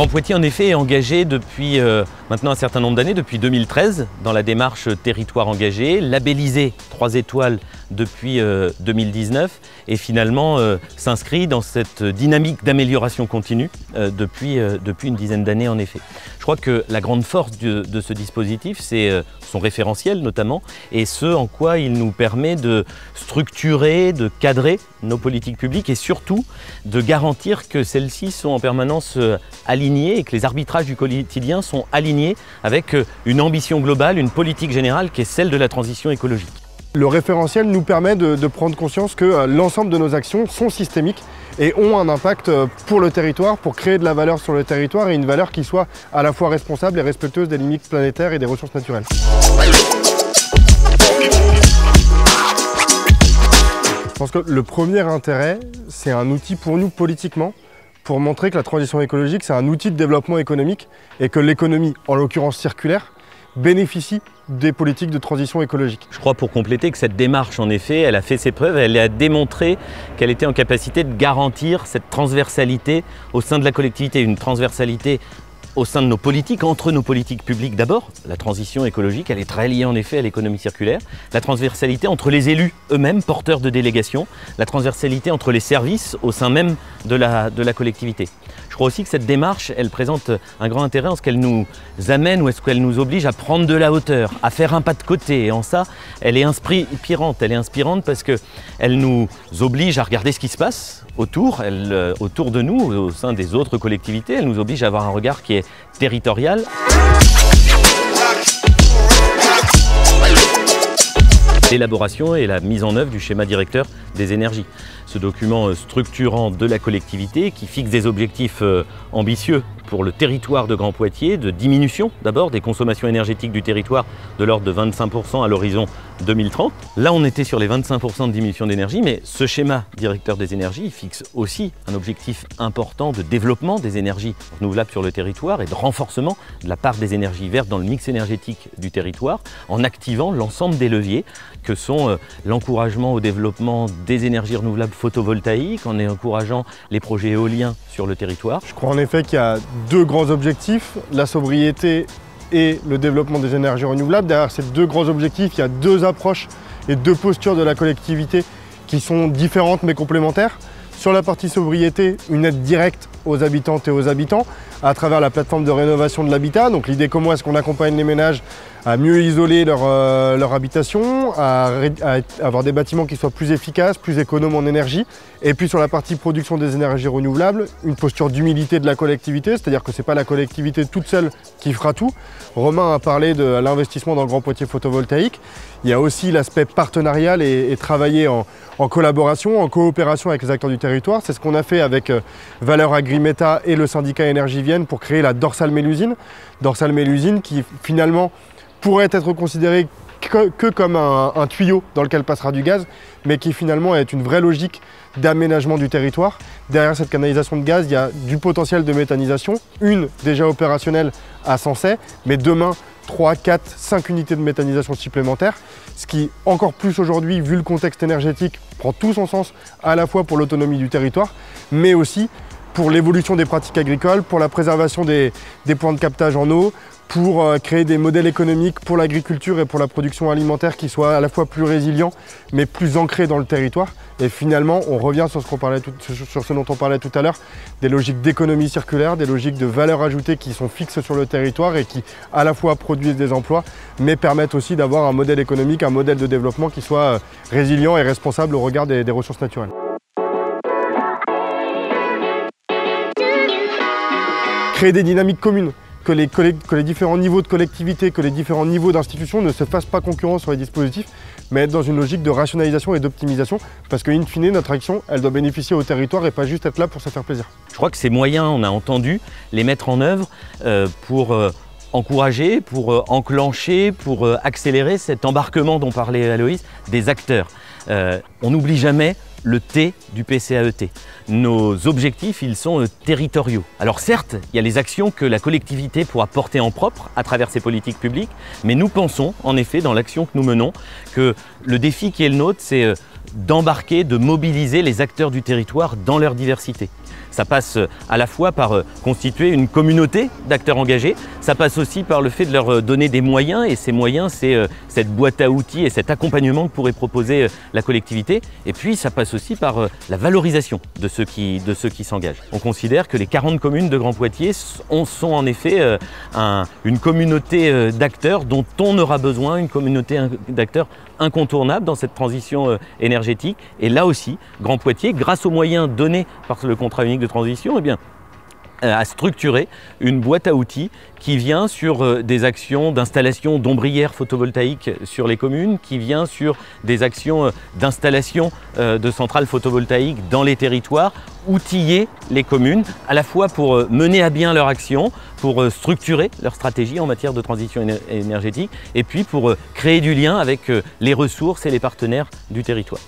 Grand Poitiers, en effet, est engagé depuis maintenant un certain nombre d'années, depuis 2013, dans la démarche Territoire engagé, labellisé 3 étoiles depuis 2019 et finalement s'inscrit dans cette dynamique d'amélioration continue depuis une dizaine d'années en effet. Je crois que la grande force de ce dispositif, c'est son référentiel notamment, et ce en quoi il nous permet de structurer, de cadrer nos politiques publiques et surtout de garantir que celles-ci sont en permanence alignées et que les arbitrages du quotidien sont alignés avec une ambition globale, une politique générale qui est celle de la transition écologique. Le référentiel nous permet de prendre conscience que l'ensemble de nos actions sont systémiques et ont un impact pour le territoire, pour créer de la valeur sur le territoire et une valeur qui soit à la fois responsable et respectueuse des limites planétaires et des ressources naturelles. Je pense que le premier intérêt, c'est un outil pour nous politiquement, pour montrer que la transition écologique, c'est un outil de développement économique et que l'économie, en l'occurrence circulaire, bénéficie des politiques de transition écologique. Je crois pour compléter que cette démarche, en effet, elle a fait ses preuves, elle a démontré qu'elle était en capacité de garantir cette transversalité au sein de la collectivité, une transversalité au sein de nos politiques, entre nos politiques publiques d'abord. La transition écologique, elle est très liée en effet à l'économie circulaire. La transversalité entre les élus eux-mêmes, porteurs de délégations. La transversalité entre les services au sein même de la collectivité. Je crois aussi que cette démarche, elle présente un grand intérêt en ce qu'elle nous amène ou est-ce qu'elle nous oblige à prendre de la hauteur, à faire un pas de côté. Et en ça, elle est inspirante. Elle est inspirante parce qu'elle nous oblige à regarder ce qui se passe autour de nous, au sein des autres collectivités. Elle nous oblige à avoir un regard qui est territorial. L'élaboration et la mise en œuvre du schéma directeur des énergies. Ce document structurant de la collectivité qui fixe des objectifs ambitieux pour le territoire de Grand Poitiers, de diminution d'abord des consommations énergétiques du territoire de l'ordre de 25% à l'horizon 2030. Là, on était sur les 25% de diminution d'énergie, mais ce schéma directeur des énergies fixe aussi un objectif important de développement des énergies renouvelables sur le territoire et de renforcement de la part des énergies vertes dans le mix énergétique du territoire en activant l'ensemble des leviers que sont l'encouragement au développement des énergies renouvelables photovoltaïques, en encourageant les projets éoliens sur le territoire. Je crois en effet qu'il y a 2 grands objectifs, la sobriété et le développement des énergies renouvelables. Derrière ces 2 grands objectifs, il y a 2 approches et 2 postures de la collectivité qui sont différentes mais complémentaires. Sur la partie sobriété, une aide directe aux habitantes et aux habitants à travers la plateforme de rénovation de l'habitat. Donc l'idée, comment est-ce qu'on accompagne les ménages à mieux isoler leur habitation, à avoir des bâtiments qui soient plus efficaces, plus économes en énergie. Et puis sur la partie production des énergies renouvelables, une posture d'humilité de la collectivité, c'est-à-dire que ce n'est pas la collectivité toute seule qui fera tout. Romain a parlé de l'investissement dans le Grand Poitiers photovoltaïque. Il y a aussi l'aspect partenarial et travailler en collaboration, en coopération avec les acteurs du territoire. C'est ce qu'on a fait avec Valeurs Agri-Meta et le syndicat Énergie Vienne pour créer la Dorsale Mélusine. Dorsale Mélusine qui finalement pourrait être considérée que comme un tuyau dans lequel passera du gaz, mais qui finalement est une vraie logique d'aménagement du territoire. Derrière cette canalisation de gaz, il y a du potentiel de méthanisation, une déjà opérationnelle à Sensey, mais demain 3, 4, 5 unités de méthanisation supplémentaires, ce qui encore plus aujourd'hui, vu le contexte énergétique, prend tout son sens à la fois pour l'autonomie du territoire, mais aussi pour l'évolution des pratiques agricoles, pour la préservation des points de captage en eau, pour créer des modèles économiques pour l'agriculture et pour la production alimentaire qui soient à la fois plus résilients mais plus ancrés dans le territoire. Et finalement, on revient sur ce dont on parlait tout à l'heure, des logiques d'économie circulaire, des logiques de valeur ajoutée qui sont fixes sur le territoire et qui à la fois produisent des emplois mais permettent aussi d'avoir un modèle économique, un modèle de développement qui soit résilient et responsable au regard des ressources naturelles. Créer des dynamiques communes. Que les différents niveaux de collectivité, que les différents niveaux d'institutions ne se fassent pas concurrence sur les dispositifs, mais être dans une logique de rationalisation et d'optimisation, parce qu'in fine, notre action, elle doit bénéficier au territoire et pas juste être là pour se faire plaisir. Je crois que ces moyens, on a entendu les mettre en œuvre pour encourager, pour enclencher, pour accélérer cet embarquement dont parlait Aloïs, des acteurs. On n'oublie jamais le T du PCAET. Nos objectifs, ils sont territoriaux. Alors certes, il y a les actions que la collectivité pourra porter en propre à travers ses politiques publiques, mais nous pensons, en effet, dans l'action que nous menons, que le défi qui est le nôtre, c'est d'embarquer, de mobiliser les acteurs du territoire dans leur diversité. Ça passe à la fois par constituer une communauté d'acteurs engagés, ça passe aussi par le fait de leur donner des moyens, et ces moyens, c'est cette boîte à outils et cet accompagnement que pourrait proposer la collectivité. Et puis ça passe aussi par la valorisation de ceux qui s'engagent. On considère que les 40 communes de Grand Poitiers sont en effet une communauté d'acteurs dont on aura besoin, une communauté d'acteurs incontournable dans cette transition énergétique. Et là aussi, Grand Poitiers, grâce aux moyens donnés par le contrat unique de transition, eh bien, a structuré une boîte à outils qui vient sur des actions d'installation d'ombrières photovoltaïques sur les communes, qui vient sur des actions d'installation de centrales photovoltaïques dans les territoires, outiller les communes à la fois pour mener à bien leur action, pour structurer leur stratégie en matière de transition énergétique et puis pour créer du lien avec les ressources et les partenaires du territoire.